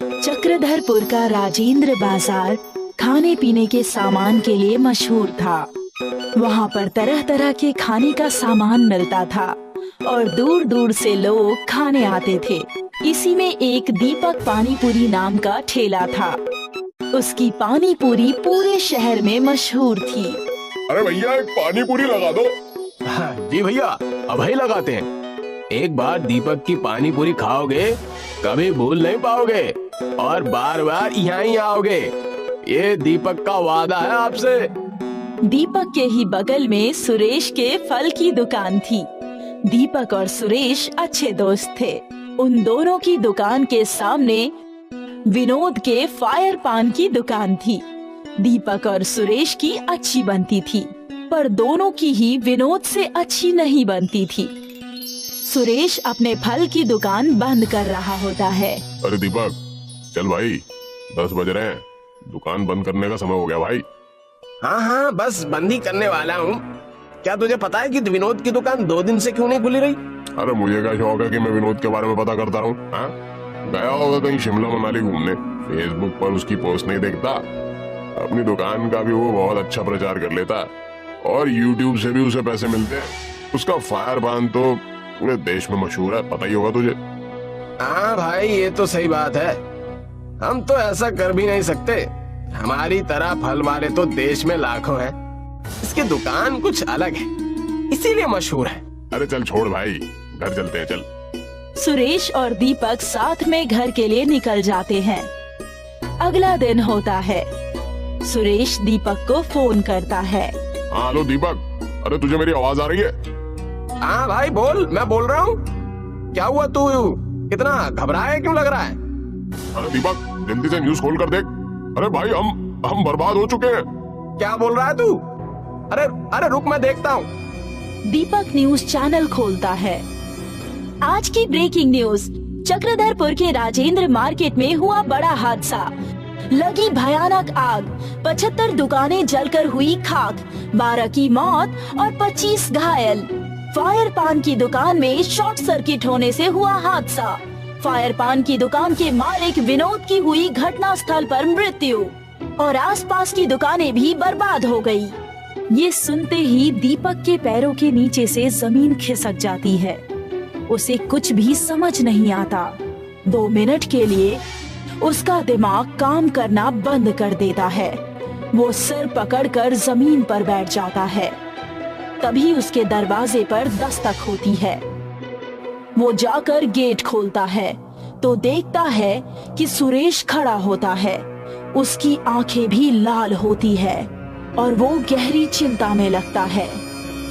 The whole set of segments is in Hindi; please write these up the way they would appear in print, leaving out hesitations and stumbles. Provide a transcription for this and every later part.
चक्रधरपुर का राजेंद्र बाजार खाने पीने के सामान के लिए मशहूर था। वहाँ पर तरह तरह के खाने का सामान मिलता था और दूर दूर से लोग खाने आते थे। इसी में एक दीपक पानी पूरी नाम का ठेला था। उसकी पानी पूरी पूरे शहर में मशहूर थी। अरे भैया एक पानी पूरी लगा दो। जी भैया, अब ही लगाते हैं। एक बार दीपक की पानी पूरी खाओगे कभी भूल नहीं पाओगे और बार बार यहाँ ही आओगे। ये दीपक का वादा है आपसे। दीपक के ही बगल में सुरेश के फल की दुकान थी। दीपक और सुरेश अच्छे दोस्त थे। उन दोनों की दुकान के सामने विनोद के फायर पान की दुकान थी। दीपक और सुरेश की अच्छी बनती थी, पर दोनों की ही विनोद से अच्छी नहीं बनती थी। सुरेश अपने फल की दुकान बंद कर रहा होता है। अरे दीपक चल भाई, 10 बज रहे हैं, दुकान बंद करने का समय हो गया भाई। हाँ, बस बंद ही करने वाला हूँ। क्या तुझे पता है कि विनोद की दुकान 2 दिन से क्यों नहीं खुली रही? अरे मुझे क्या शौक है कि मैं विनोद के बारे में पता करता रहूं? गया होगा कहीं शिमला मनाली घूमने, फेसबुक पर उसकी पोस्ट नहीं देखता। अपनी दुकान का भी वो बहुत अच्छा प्रचार कर लेता और यूट्यूब से भी उसे पैसे मिलते हैं। उसका फायर पान तो पूरे देश में मशहूर है, पता ही होगा तुझे। हाँ भाई, ये तो सही बात है। हम तो ऐसा कर भी नहीं सकते। हमारी तरह फल वाले तो देश में लाखों हैं। इसकी दुकान कुछ अलग है, इसीलिए मशहूर है। अरे चल छोड़ भाई, घर चलते हैं चल। सुरेश और दीपक साथ में घर के लिए निकल जाते हैं। अगला दिन होता है। सुरेश दीपक को फोन करता है। हाँ हेलो दीपक, अरे तुझे मेरी आवाज आ रही है? हाँ भाई बोल, मैं बोल रहा हूँ। क्या हुआ, तू इतना घबराया क्यों लग रहा है? अरे दीपक जल्दी से न्यूज़ खोल कर देख। अरे भाई हम बर्बाद हो चुके हैं। क्या बोल रहा है तू? अरे रुक, मैं देखता हूँ। दीपक न्यूज चैनल खोलता है। आज की ब्रेकिंग न्यूज, चक्रधरपुर के राजेंद्र मार्केट में हुआ बड़ा हादसा। लगी भयानक आग, 75 दुकानें जलकर हुई खाक, 12 की मौत और 25 घायल। फायर पान की दुकान में शॉर्ट सर्किट होने से हुआ हादसा। फायर पान की दुकान के मालिक विनोद की हुई घटना स्थल पर मृत्यु और आसपास की दुकानें भी बर्बाद हो गई। ये सुनते ही दीपक के पैरों के नीचे से जमीन खिसक जाती है। उसे कुछ भी समझ नहीं आता। 2 मिनट के लिए उसका दिमाग काम करना बंद कर देता है। वो सिर पकड़कर जमीन पर बैठ जाता है। तभी उसके दरवाजे पर दस्तक होती है। वो जाकर गेट खोलता है तो देखता है कि सुरेश खड़ा होता है। उसकी आंखें भी लाल होती है और वो गहरी चिंता में लगता है।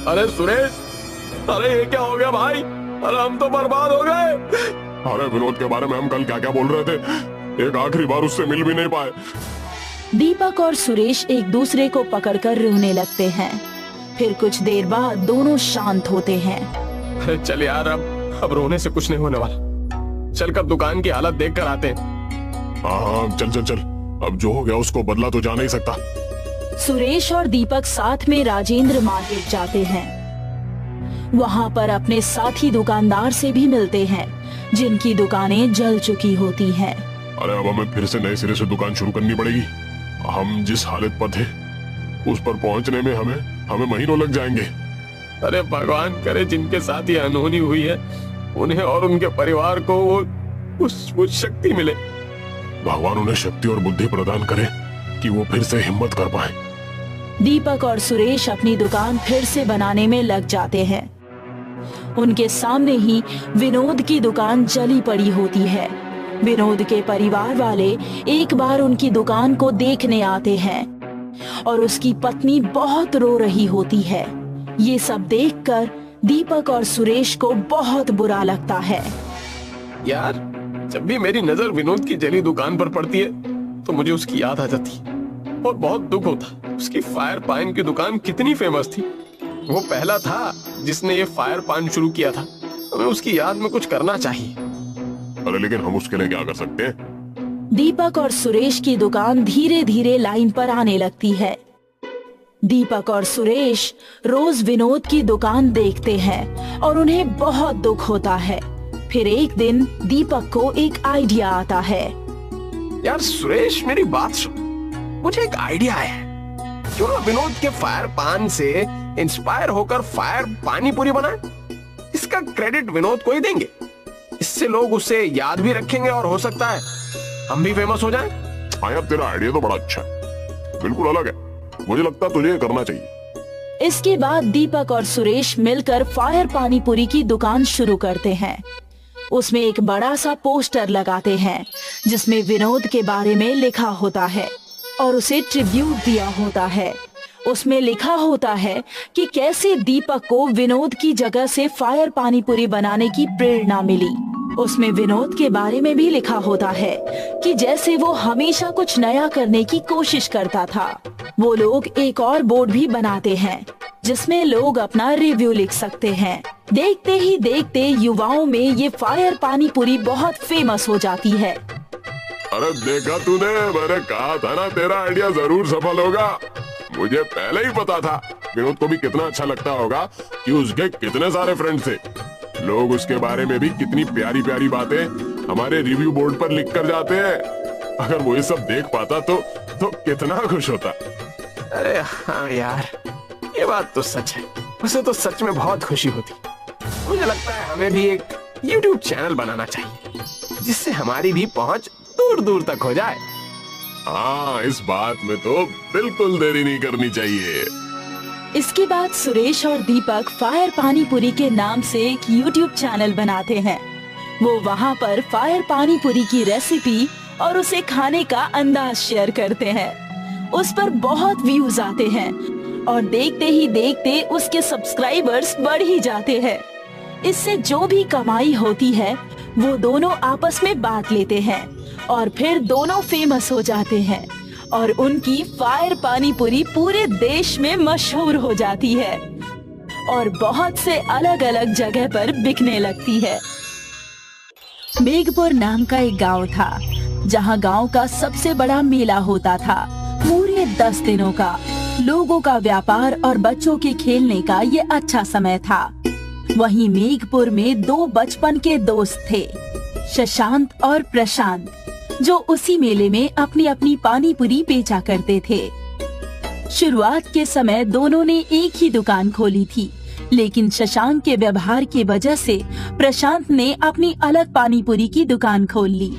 अरे सुरेश, अरे ये क्या हो गया भाई? अरे हम तो बर्बाद हो गए। अरे विनोद के बारे में हम कल क्या क्या बोल रहे थे, एक आखिरी बार उससे मिल भी नहीं पाए। दीपक और सुरेश एक दूसरे को पकड़कर रोने लगते हैं। फिर कुछ देर बाद दोनों शांत होते हैं। अरे चल यार, अब रोने से कुछ नहीं होने वाला। चल कर दुकान की हालत देख कर आते हैं। हाँ चल, अब जो हो गया उसको बदला तो जा नहीं सकता। सुरेश और दीपक साथ में राजेंद्र मार्केट जाते हैं। वहाँ पर अपने साथी दुकानदार से भी मिलते हैं जिनकी दुकानें जल चुकी होती हैं। अरे अब हमें फिर से नए सिरे से दुकान शुरू करनी पड़ेगी। हम जिस हालत पर थे उस पर पहुँचने में हमें महीनों लग जाएंगे। अरे भगवान करे जिनके साथ ये अनहोनी हुई है उन्हें और उनके परिवार को वो शक्ति मिले। भगवान उन्हें शक्ति और बुद्धि प्रदान करे कि वो फिर से हिम्मत कर पाए। दीपक और सुरेश अपनी दुकान फिर से बनाने में लग जाते हैं। उनके सामने ही विनोद की दुकान जली पड़ी होती है। विनोद के परिवार वाले एक बार उनकी दुकान को देखने आते हैं और उसकी पत्नी बहुत रो रही होती है। ये सब देखकर दीपक और सुरेश को बहुत बुरा लगता है। यार, जब भी मेरी नजर विनोद की जली दुकान पर पड़ती है तो मुझे उसकी याद आ जाती है और बहुत दुख होता। उसकी फायर पान की दुकान कितनी फेमस थी। वो पहला था जिसने ये फायर पान शुरू किया था। हमें उसकी याद में कुछ करना चाहिए। अरे लेकिन हम उसके लिए क्या कर सकते हैं? दीपक और सुरेश की दुकान धीरे धीरे लाइन पर आने लगती है। दीपक और सुरेश रोज विनोद की दुकान देखते हैं और उन्हें बहुत दुख होता है। फिर एक दिन दीपक को एक आइडिया आता है। यार सुरेश मेरी बात सुन, मुझे एक आइडिया है। क्यों ना विनोद के फायर पान से इंस्पायर होकर फायर पानी पूरी बनाए। इसका क्रेडिट विनोद को ही देंगे। इससे लोग उसे याद भी रखेंगे और हो सकता है हम भी फेमस हो जाएं। हाँ यार, तेरा आइडिया तो बड़ा अच्छा है, बिल्कुल अलग है। मुझे लगता है तुझे ये करना चाहिए। इसके बाद दीपक और सुरेश मिलकर फायर पानी पूरी की दुकान शुरू करते हैं। उसमें एक बड़ा सा पोस्टर लगाते हैं जिसमें विनोद के बारे में लिखा होता है और उसे ट्रिब्यूट दिया होता है। उसमें लिखा होता है कि कैसे दीपक को विनोद की जगह से फायर पानी पूरी बनाने की प्रेरणा मिली। उसमें विनोद के बारे में भी लिखा होता है कि जैसे वो हमेशा कुछ नया करने की कोशिश करता था। वो लोग एक और बोर्ड भी बनाते हैं जिसमें लोग अपना रिव्यू लिख सकते हैं। देखते ही देखते युवाओं में ये फायर पानी पूरी बहुत फेमस हो जाती है। अरे देखा तूने, मैंने कहा था ना तेरा आइडिया जरूर सफल होगा। मुझे पहले ही पता था विनोद को भी कितना अच्छा लगता होगा कि उसके कितने सारे फ्रेंड थे। लोग उसके बारे में भी कितनी प्यारी प्यारी बातें हमारे रिव्यू बोर्ड पर लिख कर जाते हैं। अगर वो ये सब देख पाता तो कितना खुश होता। अरे हाँ यार, ये बात तो सच है। उसे तो सच में बहुत खुशी होती। मुझे लगता है हमें भी एक YouTube चैनल बनाना चाहिए जिससे हमारी भी पहुंच दूर दूर तक हो जाए। हाँ, इस बात में तो बिल्कुल देरी नहीं करनी चाहिए। इसके बाद सुरेश और दीपक फायर पानी पूरी के नाम से एक YouTube चैनल बनाते हैं। वो वहाँ पर फायर पानी पूरी की रेसिपी और उसे खाने का अंदाज शेयर करते हैं। उस पर बहुत व्यूज आते हैं और देखते ही देखते उसके सब्सक्राइबर्स बढ़ ही जाते हैं। इससे जो भी कमाई होती है वो दोनों आपस में बांट लेते हैं और फिर दोनों फेमस हो जाते हैं और उनकी फायर पानी पूरी पूरे देश में मशहूर हो जाती है और बहुत से अलग अलग जगह पर बिकने लगती है। मेघपुर नाम का एक गांव था जहां गांव का सबसे बड़ा मेला होता था। पूरे 10 दिनों का लोगों का व्यापार और बच्चों के खेलने का ये अच्छा समय था। वहीं मेघपुर में 2 बचपन के दोस्त थे, शशांक और प्रशांत, जो उसी मेले में अपनी अपनी पानी पूरी बेचा करते थे। शुरुआत के समय दोनों ने एक ही दुकान खोली थी, लेकिन शशांक के व्यवहार की वजह से प्रशांत ने अपनी अलग पानी पूरी की दुकान खोल ली।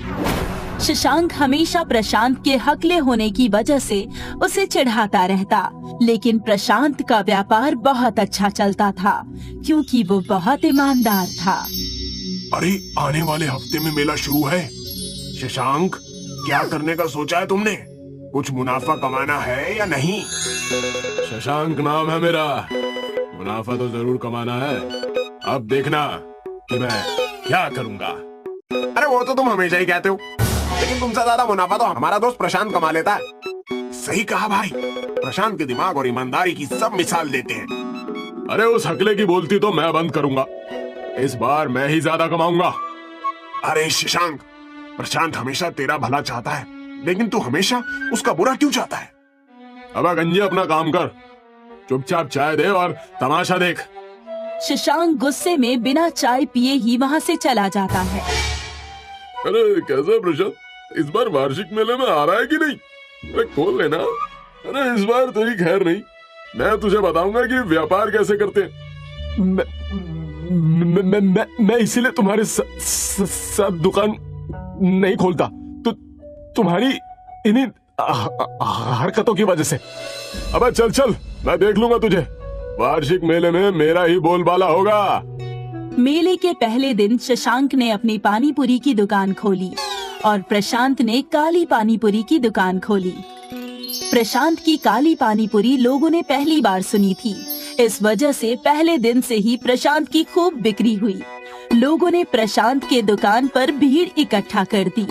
शशांक हमेशा प्रशांत के हकले होने की वजह से उसे चिढ़ाता रहता, लेकिन प्रशांत का व्यापार बहुत अच्छा चलता था क्योंकि वो बहुत ईमानदार था। अरे आने वाले हफ्ते में मेला शुरू है। शशांक, क्या करने का सोचा है तुमने? कुछ मुनाफा कमाना है या नहीं? शशांक नाम है मेरा, मुनाफा तो जरूर कमाना है। अब देखना कि मैं क्या करूंगा। अरे वो तो तुम हमेशा ही कहते हो, लेकिन तुमसे ज्यादा मुनाफा तो हमारा दोस्त प्रशांत कमा लेता है। सही कहा भाई, प्रशांत के दिमाग और ईमानदारी की सब मिसाल देते हैं। अरे उस हकले की बोलती तो मैं बंद करूंगा। इस बार मैं ही ज्यादा कमाऊंगा। अरे शशांक, प्रशांत हमेशा तेरा भला चाहता है, लेकिन तू हमेशा उसका बुरा क्यों चाहता है? अब गंजे अपना काम कर, चुपचाप चाय दे और तमाशा देख। शशांक गुस्से में बिना चाय पिए ही वहाँ से चला जाता है। अरे कैसा प्रशांत, इस बार वार्षिक मेले में आ रहा है कि नहीं? अरे खोल लेना। अरे इस बार तेरी खैर नहीं, मैं तुझे बताऊंगा कि व्यापार कैसे करते हैं। मैं इसीलिए तुम्हारे साथ दुकान नहीं खोलता, तो तुम्हारी इन्हीं हरकतों की वजह से। अबे चल चल, मैं देख लूंगा तुझे। वार्षिक मेले में मेरा ही बोलबाला होगा। मेले के पहले दिन शशांक ने अपनी पानी पूरी की दुकान खोली और प्रशांत ने काली पानी पूरी की दुकान खोली। प्रशांत की काली पानी पूरी लोगों ने पहली बार सुनी थी, इस वजह से पहले दिन से ही प्रशांत की खूब बिक्री हुई। लोगों ने प्रशांत के दुकान पर भीड़ इकट्ठा कर दी।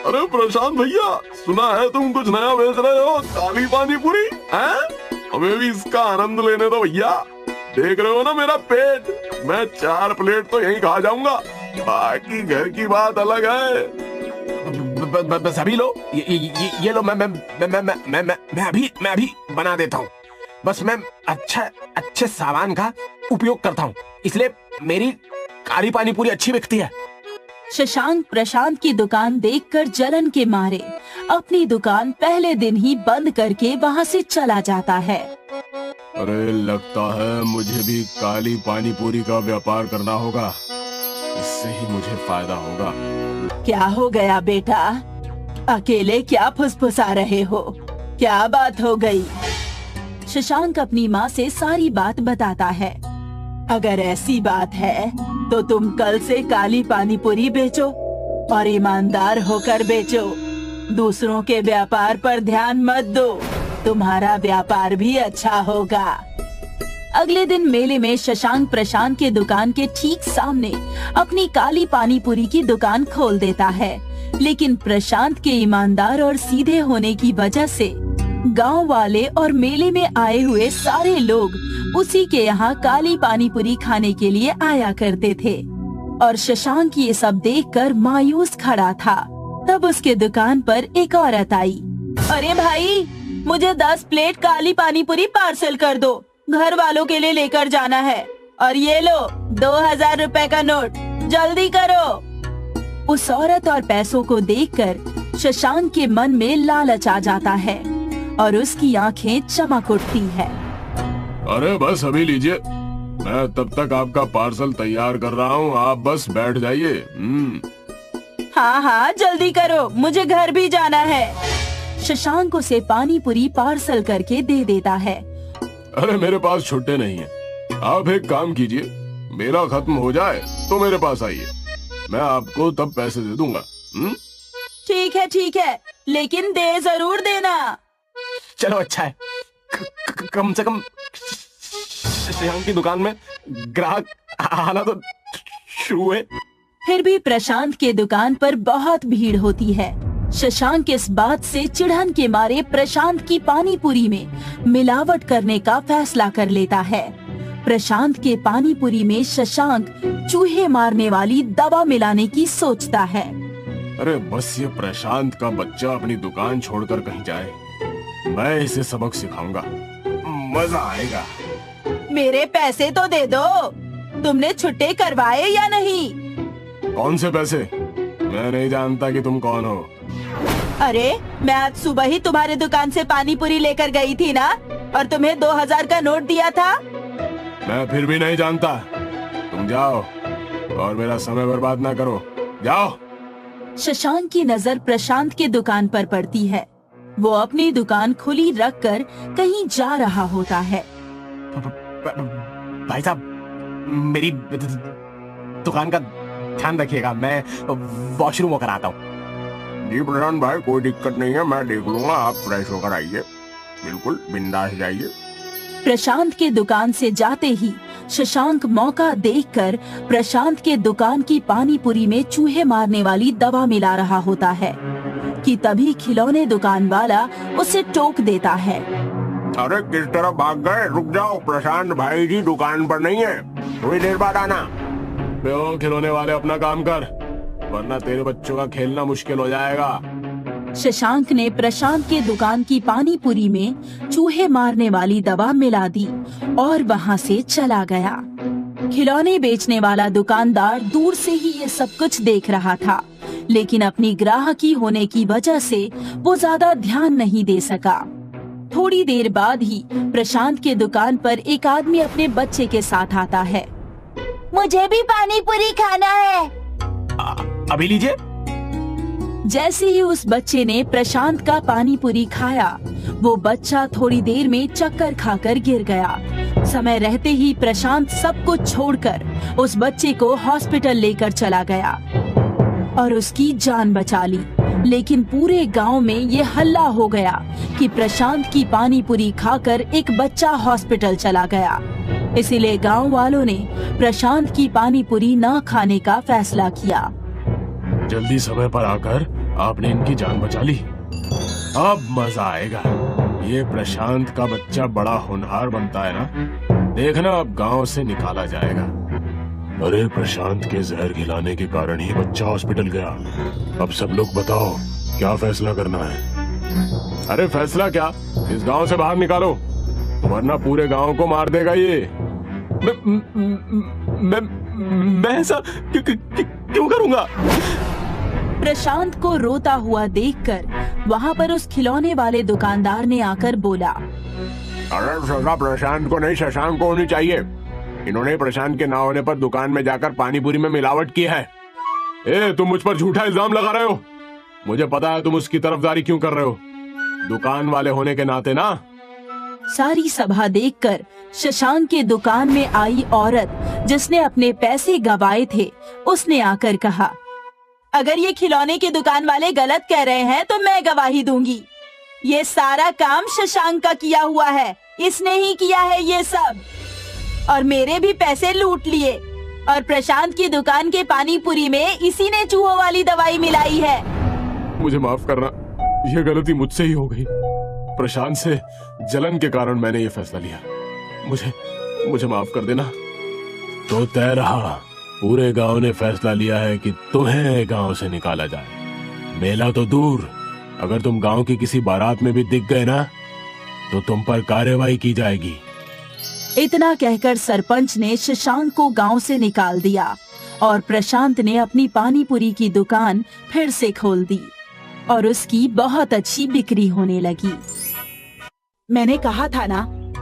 अरे प्रशांत भैया, सुना है तुम कुछ नया बेच रहे हो, काली पानी पूरी हैं? हमें भी इसका आनंद लेने दो भैया। देख रहे हो ना मेरा पेट, मैं 4 प्लेट तो यहीं खा जाऊंगा, बाकी घर की बात अलग है। बस अभी लो, ये लो, मैं अभी बना देता हूँ। बस मैं अच्छे सामान का उपयोग करता हूँ, इसलिए मेरी काली पानी पूरी अच्छी बिकती है। शशांक प्रशांत की दुकान देखकर जलन के मारे अपनी दुकान पहले दिन ही बंद करके वहाँ से चला जाता है। अरे लगता है मुझे भी काली पानी पूरी का व्यापार करना होगा, इससे ही मुझे फायदा होगा। क्या हो गया बेटा, अकेले क्या फुसफुसा रहे हो, क्या बात हो गई? शशांक अपनी माँ से सारी बात बताता है। अगर ऐसी बात है तो तुम कल से काली पानी पूरी बेचो और ईमानदार होकर बेचो, दूसरों के व्यापार पर ध्यान मत दो, तुम्हारा व्यापार भी अच्छा होगा। अगले दिन मेले में शशांक प्रशांत के दुकान के ठीक सामने अपनी काली पानी पूरी की दुकान खोल देता है, लेकिन प्रशांत के ईमानदार और सीधे होने की वजह से गांव वाले और मेले में आए हुए सारे लोग उसी के यहाँ काली पानी पूरी खाने के लिए आया करते थे। और शशांक ये सब देखकर मायूस खड़ा था। तब उसके दुकान पर एक औरत आई। अरे भाई, मुझे 10 प्लेट काली पानी पूरी पार्सल कर दो, घर वालों के लिए लेकर जाना है। और ये लो 2000 रुपए का नोट, जल्दी करो। उस औरत और पैसों को देखकर शशांक के मन में लालच आ जाता है और उसकी आंखें चमक उठती है। अरे बस अभी लीजिए, मैं तब तक आपका पार्सल तैयार कर रहा हूँ, आप बस बैठ जाइए। हाँ हाँ जल्दी करो, मुझे घर भी जाना है। शशांक उसे पानी पूरी पार्सल करके दे देता है। अरे मेरे पास छुट्टे नहीं है, आप एक काम कीजिए, मेरा खत्म हो जाए तो मेरे पास आइए, मैं आपको तब पैसे दे दूंगा। ठीक है, लेकिन दे जरूर देना। चलो अच्छा है, कम से कम शशांक की दुकान में ग्राहक आना तो शुरू हुए। फिर भी प्रशांत के दुकान पर बहुत भीड़ होती है। शशांक इस बात से चिढ़न के मारे प्रशांत की पानी पूरी में मिलावट करने का फैसला कर लेता है। प्रशांत के पानी पूरी में शशांक चूहे मारने वाली दवा मिलाने की सोचता है। अरे बस ये प्रशांत का बच्चा अपनी दुकान छोड़कर कहीं जाए, मैं इसे सबक सिखाऊंगा, मजा आएगा। मेरे पैसे तो दे दो, तुमने छुट्टे करवाए या नहीं? कौन से पैसे? मैं नहीं जानता कि तुम कौन हो। अरे मैं आज सुबह ही तुम्हारे दुकान से पानी पूरी लेकर गई थी ना, और तुम्हें 2000 का नोट दिया था। मैं फिर भी नहीं जानता, तुम जाओ और मेरा समय बर्बाद ना करो, जाओ। शशांक की नजर प्रशांत के दुकान पर पड़ती है। वो अपनी दुकान खुली रखकर कहीं जा रहा होता है। भाई साहब, मेरी दुकान का ध्यान रखिएगा, मैं वॉशरूम होकर आता हूँ। जी प्रशांत भाई, कोई दिक्कत नहीं है, मैं देख लूंगा, आप फ्रेश होकर आइए, बिल्कुल बिंदास जाइए। प्रशांत के दुकान से जाते ही शशांक मौका देखकर प्रशांत के दुकान की पानी पूरी में चूहे मारने वाली दवा मिला रहा होता है कि तभी खिलौने दुकान वाला उसे टोक देता है। अरे किस तरह भाग गए, रुक जाओ, प्रशांत भाई जी दुकान पर नहीं है, थोड़ी देर बाद आना। खिलौने वाले अपना काम कर, वरना तेरे बच्चों का खेलना मुश्किल हो जाएगा। शशांक ने प्रशांत के दुकान की पानी पूरी में चूहे मारने वाली दवा मिला दी और वहाँ से चला गया। खिलौने बेचने वाला दुकानदार दूर से ही ये सब कुछ देख रहा था, लेकिन अपनी ग्राहकी होने की वजह से वो ज्यादा ध्यान नहीं दे सका। थोड़ी देर बाद ही प्रशांत के दुकान पर एक आदमी अपने बच्चे के साथ आता है। मुझे भी पानी पूरी खाना है। अभी लीजिए। जैसे ही उस बच्चे ने प्रशांत का पानी पूरी खाया, वो बच्चा थोड़ी देर में चक्कर खाकर गिर गया। समय रहते ही प्रशांत सब कुछ छोड़कर उस बच्चे को हॉस्पिटल लेकर चला गया और उसकी जान बचा ली। लेकिन पूरे गांव में ये हल्ला हो गया कि प्रशांत की पानी पूरी खाकर एक बच्चा हॉस्पिटल चला गया। इसीलिए गांव वालों ने प्रशांत की पानी पूरी न खाने का फैसला किया। जल्दी समय पर आकर आपने इनकी जान बचा ली, अब मजा आएगा। ये प्रशांत का बच्चा बड़ा होनहार बनता है ना, देखना अब गांव से निकाला जाएगा। अरे प्रशांत के जहर खिलाने के कारण ही बच्चा हॉस्पिटल गया। अब सब लोग बताओ क्या फैसला करना है। अरे फैसला क्या, इस गांव से बाहर निकालो, वरना पूरे गांव को मार देगा ये। मैं ऐसा क्यों करूंगा? प्रशांत को रोता हुआ देखकर वहाँ पर उस खिलौने वाले दुकानदार ने आकर बोला, अरे सजा प्रशांत को नहीं, शशांक को होनी चाहिए। इन्होंने प्रशांत के ना होने पर दुकान में जाकर पानी पूरी में मिलावट की है। तुम मुझ पर झूठा इल्जाम लगा रहे हो। मुझे पता है तुम उसकी तरफदारी क्यों कर रहे हो, दुकान वाले होने के नाते ना। सारी सभा देखकर शशांक के दुकान में आई औरत जिसने अपने पैसे गंवाए थे, उसने आकर कहा, अगर ये खिलौने के दुकान वाले गलत कह रहे हैं तो मैं गवाही दूंगी। ये सारा काम शशांक का किया हुआ है, इसने ही किया है ये सब, और मेरे भी पैसे लूट लिए। और प्रशांत की दुकान के पानी पूरी में इसी ने चूहों वाली दवाई मिलाई है। मुझे माफ करना, ये गलती मुझसे ही हो गई। प्रशांत से जलन के कारण मैंने ये फैसला लिया। मुझे माफ कर देना। तो तय रहा, पूरे गांव ने फैसला लिया है कि तुम्हें गांव से निकाला जाए। मेला तो दूर, अगर तुम गांव की किसी बारात में भी दिख गए ना तो तुम पर कार्रवाई की जाएगी। इतना कहकर सरपंच ने शशांक को गांव से निकाल दिया और प्रशांत ने अपनी पानी पूरी की दुकान फिर से खोल दी और उसकी बहुत अच्छी बिक्री होने लगी। मैंने कहा था ना,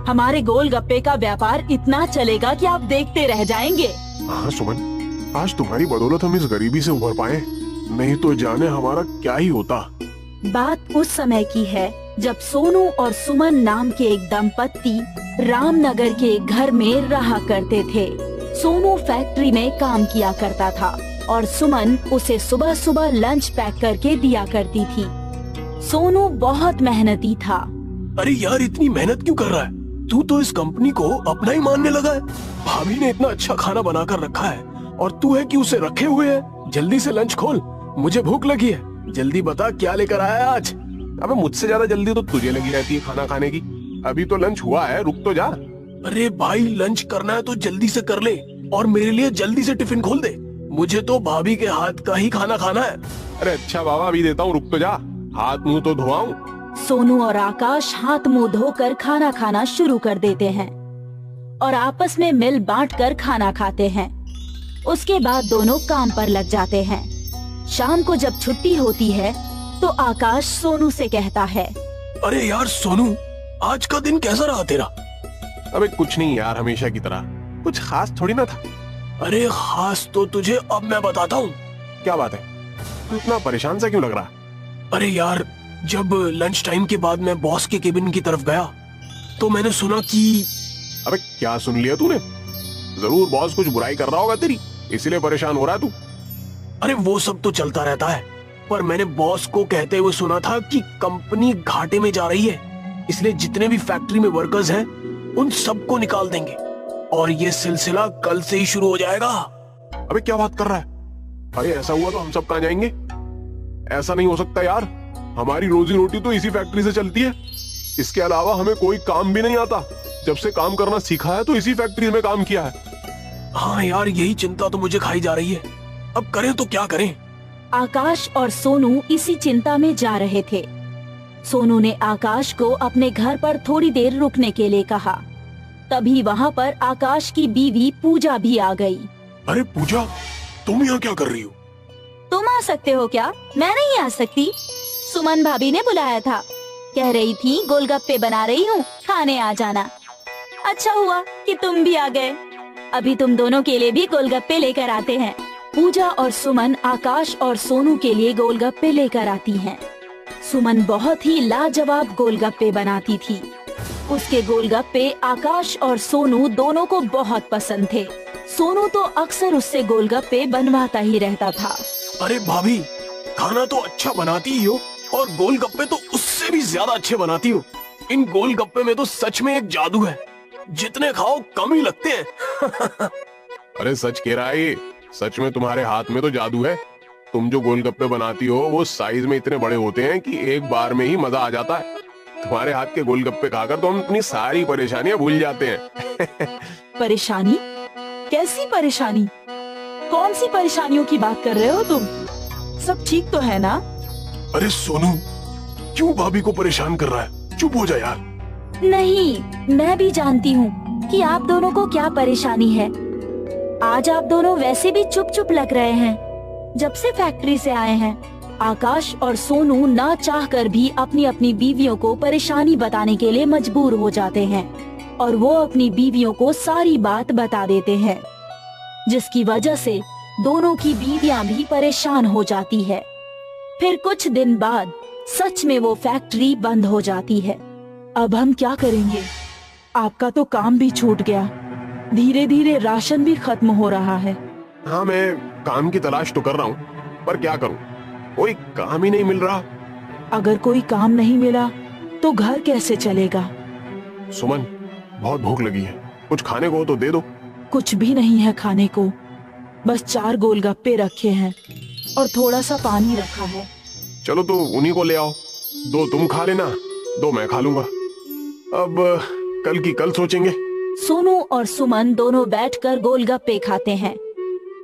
हमारे गोलगप्पे का व्यापार इतना चलेगा कि आप देखते रह जाएंगे। हाँ सुमन, आज तुम्हारी बदौलत हम इस गरीबी से उभर पाए, नहीं तो जाने हमारा क्या ही होता। बात उस समय की है जब सोनू और सुमन नाम के एक दंपत्ति रामनगर के एक घर में रहा करते थे। सोनू फैक्ट्री में काम किया करता था और सुमन उसे सुबह सुबह लंच पैक करके दिया करती थी। सोनू बहुत मेहनती था। अरे यार, इतनी मेहनत क्यों कर रहा है? तू तो इस कंपनी को अपना ही मानने लगा है। भाभी ने इतना अच्छा खाना बनाकर रखा है और तू है कि उसे रखे हुए है। जल्दी से लंच खोल, मुझे भूख लगी है। जल्दी बता क्या लेकर आया है आज? अबे मुझसे ज्यादा जल्दी तो तुझे लगी रहती है खाना खाने की। अभी तो लंच हुआ है, रुक तो जा। अरे भाई, लंच करना है तो जल्दी से कर ले और मेरे लिए जल्दी से टिफिन खोल दे। मुझे तो भाभी के हाथ का ही खाना खाना है। अरे अच्छा बाबा, अभी देता हूँ, रुक तो जा, हाथ मुंह तो धोआऊं। सोनू और आकाश हाथ मुंह धोकर खाना खाना शुरू कर देते हैं और आपस में मिल बांटकर खाना खाते हैं। उसके बाद दोनों काम पर लग जाते हैं। शाम को जब छुट्टी होती है तो आकाश सोनू से कहता है, अरे यार सोनू, आज का दिन कैसा रहा तेरा? अबे कुछ नहीं यार, हमेशा की तरह, कुछ खास थोड़ी ना था। अरे खास तो तुझे अब मैं बताता हूँ। क्या बात है, तू इतना परेशान सा क्यों लग रहा? अरे यार, जब लंच टाइम के बाद मैं बॉस के केबिन की तरफ गया तो मैंने सुना कि... अबे क्या सुन लिया तूने? जरूर बॉस कुछ बुराई कर रहा होगा तेरी, इसीलिए परेशान हो रहा है तू। अरे वो सब तो चलता रहता है, पर मैंने बॉस को कहते हुए सुना था कि कंपनी घाटे में जा रही है, इसलिए जितने भी फैक्ट्री में वर्कर्स हैं उन सबको निकाल देंगे और ये सिलसिला कल से ही शुरू हो जाएगा। अबे क्या बात कर रहा है? अरे ऐसा हुआ तो हम सब कहाँ जाएंगे? ऐसा नहीं हो सकता यार, हमारी रोजी रोटी तो इसी फैक्ट्री से चलती है। इसके अलावा हमें कोई काम भी नहीं आता। जब से काम करना सीखा है तो इसी फैक्ट्री में काम किया है। हाँ यार, यही चिंता तो मुझे खाई जा रही है। अब करें तो क्या करें? आकाश और सोनू इसी चिंता में जा रहे थे। सोनू ने आकाश को अपने घर पर थोड़ी देर रुकने के लिए कहा। तभी वहाँ पर आकाश की बीवी पूजा भी आ गई। अरे पूजा, तुम यहाँ क्या कर रही हो? तुम आ सकते हो क्या? मैं नहीं आ सकती। सुमन भाभी ने बुलाया था, कह रही थी गोलगप्पे बना रही हूँ, खाने आ जाना। अच्छा हुआ कि तुम भी आ गए। अभी तुम दोनों के लिए भी गोलगप्पे लेकर आते हैं। पूजा और सुमन आकाश और सोनू के लिए गोलगप्पे लेकर आती हैं। सुमन बहुत ही लाजवाब गोलगप्पे बनाती थी। उसके गोलगप्पे आकाश और सोनू दोनों को बहुत पसंद थे। सोनू तो अक्सर उससे गोलगप्पे बनवाता ही रहता था। अरे भाभी, खाना तो अच्छा बनाती ही हो और गोलगप्पे तो उससे भी ज्यादा अच्छे बनाती हो। इन गोलगप्पे में तो सच में एक जादू है, जितने खाओ कम ही लगते हैं। अरे सच कह रहा है ये, सच में तुम्हारे हाथ में तो जादू है। तुम जो गोलगप्पे बनाती हो वो साइज में इतने बड़े होते हैं कि एक बार में ही मजा आ जाता है। तुम्हारे हाथ के गोलगप्पे खाकर तो हम अपनी सारी परेशानियां भूल जाते हैं। परेशानी? कैसी परेशानी? कौन सी परेशानियों की बात कर रहे हो तुम? सब ठीक तो है ना? अरे सोनू, क्यों भाभी को परेशान कर रहा है? चुप हो जा यार। नहीं, मैं भी जानती हूँ कि आप दोनों को क्या परेशानी है। आज आप दोनों वैसे भी चुप चुप लग रहे हैं। जब से फैक्ट्री से आए हैं आकाश और सोनू ना चाहकर भी अपनी अपनी बीवियों को परेशानी बताने के लिए मजबूर हो जाते हैं और वो अपनी बीवियों को सारी बात बता देते हैं, जिसकी वजह से दोनों की बीवियां भी परेशान हो जाती है। फिर कुछ दिन बाद सच में वो फैक्ट्री बंद हो जाती है। अब हम क्या करेंगे? आपका तो काम भी छूट गया, धीरे धीरे राशन भी खत्म हो रहा है। हाँ, मैं काम की तलाश तो कर रहा हूँ, पर क्या करूँ, कोई काम ही नहीं मिल रहा। अगर कोई काम नहीं मिला तो घर कैसे चलेगा? सुमन, बहुत भूख लगी है, कुछ खाने को हो तो दे दो। कुछ भी नहीं है खाने को, बस 4 गोलगप्पे रखे हैं और थोड़ा सा पानी रखा है। चलो तो उन्हीं को ले आओ, 2 तुम खा लेना, 2 मैं खा लूंगा। अब कल की कल सोचेंगे। सोनू और सुमन दोनों बैठकर गोलगप्पे खाते हैं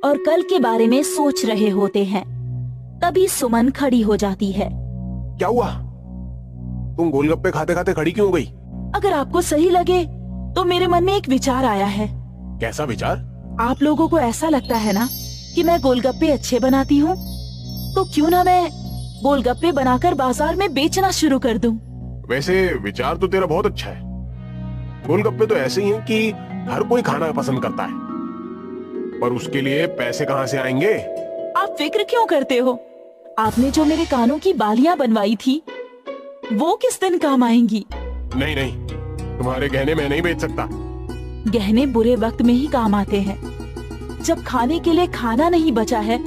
और कल के बारे में सोच रहे होते हैं। तभी सुमन खड़ी हो जाती है। क्या हुआ? तुम गोलगप्पे खाते खाते खड़ी क्यों हो गई? अगर आपको सही लगे तो मेरे मन में एक विचार आया है। कैसा विचार? आप लोगों को ऐसा लगता है ना कि मैं गोलगप्पे अच्छे बनाती हूँ, तो क्यों ना मैं गोलगप्पे बनाकर बाजार में बेचना शुरू कर दूं? वैसे विचार तो तेरा बहुत अच्छा है। गोलगप्पे तो ऐसे ही हैं कि हर कोई खाना पसंद करता है, पर उसके लिए पैसे कहाँ से आएंगे? आप फिक्र क्यों करते हो? आपने जो मेरे कानों की बालियां बनवाई थी वो किस दिन काम आएंगी? नहीं नहीं, तुम्हारे गहने मैं नहीं बेच सकता। गहने बुरे वक्त में ही काम आते हैं। जब खाने के लिए खाना नहीं बचा है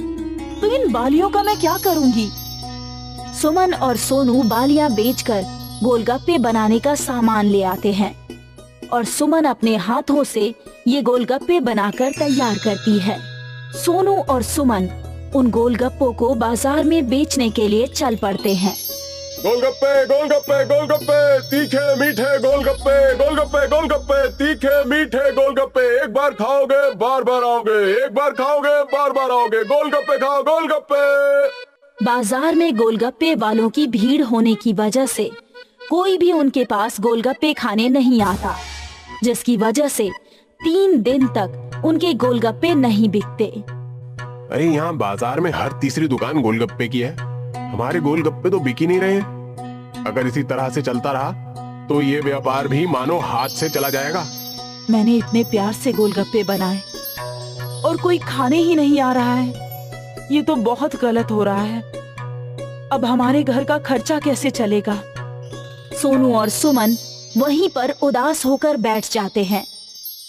तो इन बालियों का मैं क्या करूंगी? सुमन और सोनू बालियां बेचकर गोलगप्पे बनाने का सामान ले आते हैं और सुमन अपने हाथों से ये गोलगप्पे बनाकर तैयार करती है। सोनू और सुमन उन गोलगप्पों को बाजार में बेचने के लिए चल पड़ते हैं। गोलगप्पे गोलगप्पे गोलगप्पे, तीखे मीठे गोलगप्पे, गोलगप्पे गोलगप्पे, तीखे मीठे गोलगप्पे, एक बार खाओगे बार बार आओगे, एक बार खाओगे बार बार आओगे, गोलगप्पे खाओ गोलगप्पे। बाजार में गोलगप्पे वालों की भीड़ होने की वजह से कोई भी उनके पास गोलगप्पे खाने नहीं आता, जिसकी वजह से 3 दिन तक उनके गोलगप्पे नहीं बिकते। अरे यहाँ बाजार में हर तीसरी दुकान गोलगप्पे की है, हमारे गोलगप्पे तो बिक ही नहीं रहे। अगर इसी तरह से चलता रहा तो ये व्यापार भी मानो हाथ से चला जाएगा। मैंने इतने प्यार से गोलगप्पे बनाए और कोई खाने ही नहीं आ रहा है, ये तो बहुत गलत हो रहा है। अब हमारे घर का खर्चा कैसे चलेगा? सोनू और सुमन वहीं पर उदास होकर बैठ जाते हैं।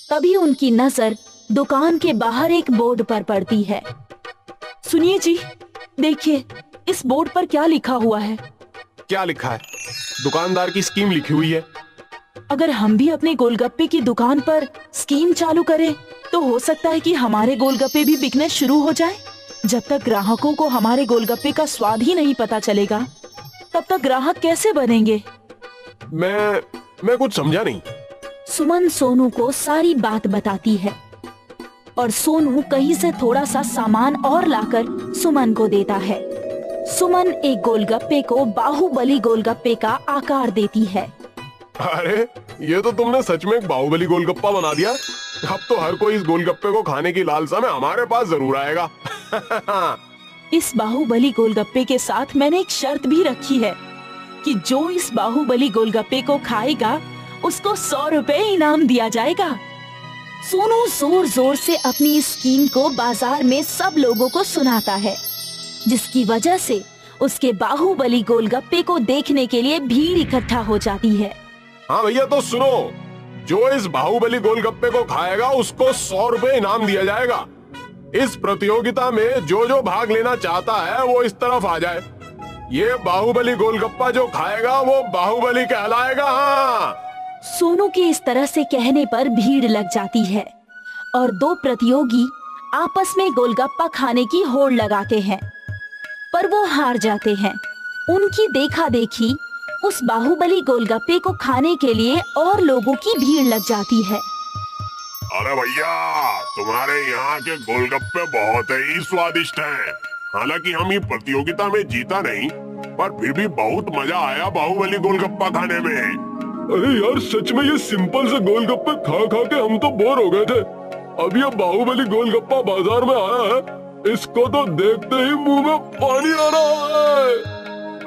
तभी उनकी नजर दुकान के बाहर एक बोर्ड पर पड़ती है। सुनिए जी, देखिए इस बोर्ड पर क्या लिखा हुआ है? क्या लिखा है? दुकानदार की स्कीम लिखी हुई है। अगर हम भी अपने गोलगप्पे की दुकान पर स्कीम चालू करें तो हो सकता है कि हमारे गोलगप्पे भी बिकने शुरू हो जाए। जब तक ग्राहकों को हमारे गोलगप्पे का स्वाद ही नहीं पता चलेगा तब तक ग्राहक कैसे बनेंगे? मैं कुछ समझा नहीं। सुमन सोनू को सारी बात बताती है और सोनू कहीं से थोड़ा सा सामान और लाकर सुमन को देता है। सुमन एक गोलगप्पे को बाहुबली गोलगप्पे का आकार देती है। अरे ये तो तुमने सच में एक बाहुबली गोलगप्पा बना दिया। अब तो हर कोई इस गोलगप्पे को खाने की लालसा में हमारे पास जरूर आएगा। इस बाहुबली गोलगप्पे के साथ मैंने एक शर्त भी रखी है कि जो इस बाहुबली गोलगप्पे को खाएगा उसको 100 रुपए इनाम दिया जाएगा। सोनू जोर जोर से अपनी इस स्कीम को बाजार में सब लोगों को सुनाता है, जिसकी वजह से उसके बाहुबली गोलगप्पे को देखने के लिए भीड़ इकट्ठा हो जाती है। हाँ भैया, तो सुनो, जो इस बाहुबली गोलगप्पे को खाएगा उसको 100 रुपए इनाम दिया जाएगा। इस प्रतियोगिता में जो जो भाग लेना चाहता है वो इस तरफ आ जाए। ये बाहुबली गोलगप्पा जो खाएगा वो बाहुबली कहलाएगा। हाँ। सोनू के इस तरह से कहने पर भीड़ लग जाती है और 2 प्रतियोगी आपस में गोलगप्पा खाने की होड़ लगाते हैं, पर वो हार जाते हैं। उनकी देखा देखी उस बाहुबली गोलगप्पे को खाने के लिए और लोगों की भीड़ लग जाती है। अरे भैया, तुम्हारे यहाँ के गोलगप्पे बहुत ही स्वादिष्ट हैं। हालांकि हम ये प्रतियोगिता में जीता नहीं, पर फिर भी बहुत मजा आया बाहुबली गोलगप्पा खाने में। अरे यार, सच में ये सिंपल से गोलगप्पे खा खा के हम तो बोर हो गए थे। अब ये बाहुबली गोलगप्पा बाजार में आया है इसको तो देखते ही मुंह में पानी आ रहा है।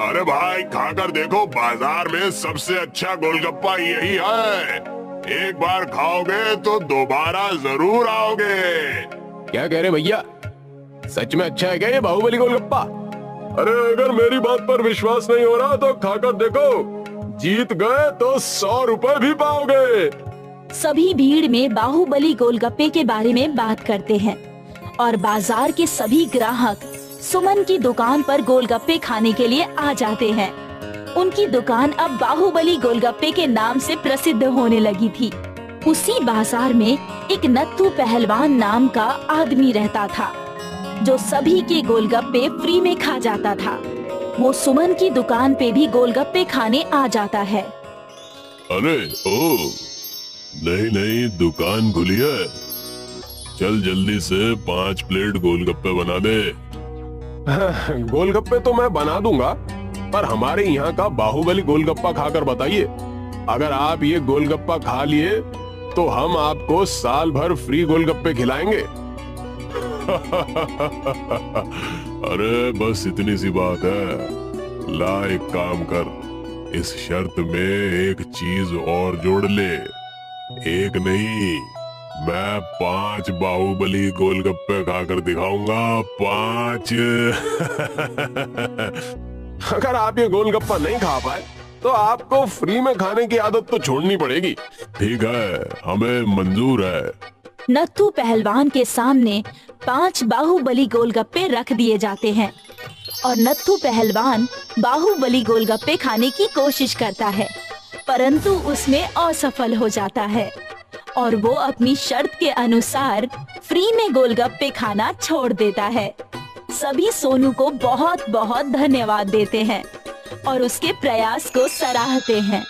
अरे भाई खाकर देखो, बाजार में सबसे अच्छा गोलगप्पा यही है। एक बार खाओगे तो दोबारा जरूर आओगे। क्या कह रहे भैया, सच में अच्छा है क्या ये बाहुबली गोलगप्पा? अरे अगर मेरी बात पर विश्वास नहीं हो रहा तो खाकर देखो, जीत गए तो 100 रुपए भी पाओगे। सभी भीड़ में बाहुबली गोलगप्पे के बारे में बात करते हैं और बाजार के सभी ग्राहक सुमन की दुकान पर गोलगप्पे खाने के लिए आ जाते हैं। उनकी दुकान अब बाहुबली गोलगप्पे के नाम से प्रसिद्ध होने लगी थी। उसी बाजार में एक नत्थू पहलवान नाम का आदमी रहता था, जो सभी के गोलगप्पे फ्री में खा जाता था। वो सुमन की दुकान पे भी गोलगप्पे खाने आ जाता है। अरे ओ, नहीं दुकान खुली है, चल जल्दी से 5 प्लेट गोलगप्पे बना दे। गोलगप्पे तो मैं बना दूंगा, पर हमारे यहाँ का बाहुबली गोलगप्पा खाकर बताइए। अगर आप ये गोलगप्पा खा लिए तो हम आपको साल भर फ्री गोलगप्पे खिलाएंगे। अरे बस इतनी सी बात है। ला एक काम कर, इस शर्त में एक चीज और जोड़ ले। एक नहीं, मैं 5 बाहुबली गोलगप्पे खाकर दिखाऊंगा, 5। अगर आप ये गोलगप्पा नहीं खा पाए तो आपको फ्री में खाने की आदत तो छोड़नी पड़ेगी। ठीक है, हमें मंजूर है। नत्थू पहलवान के सामने 5 बाहुबली गोलगप्पे रख दिए जाते हैं और नत्थू पहलवान बाहुबली गोलगप्पे खाने की कोशिश करता है, परंतु उसमें असफल हो जाता है और वो अपनी शर्त के अनुसार फ्री में गोलगप्पे खाना छोड़ देता है। सभी सोनू को बहुत बहुत धन्यवाद देते हैं और उसके प्रयास को सराहते हैं।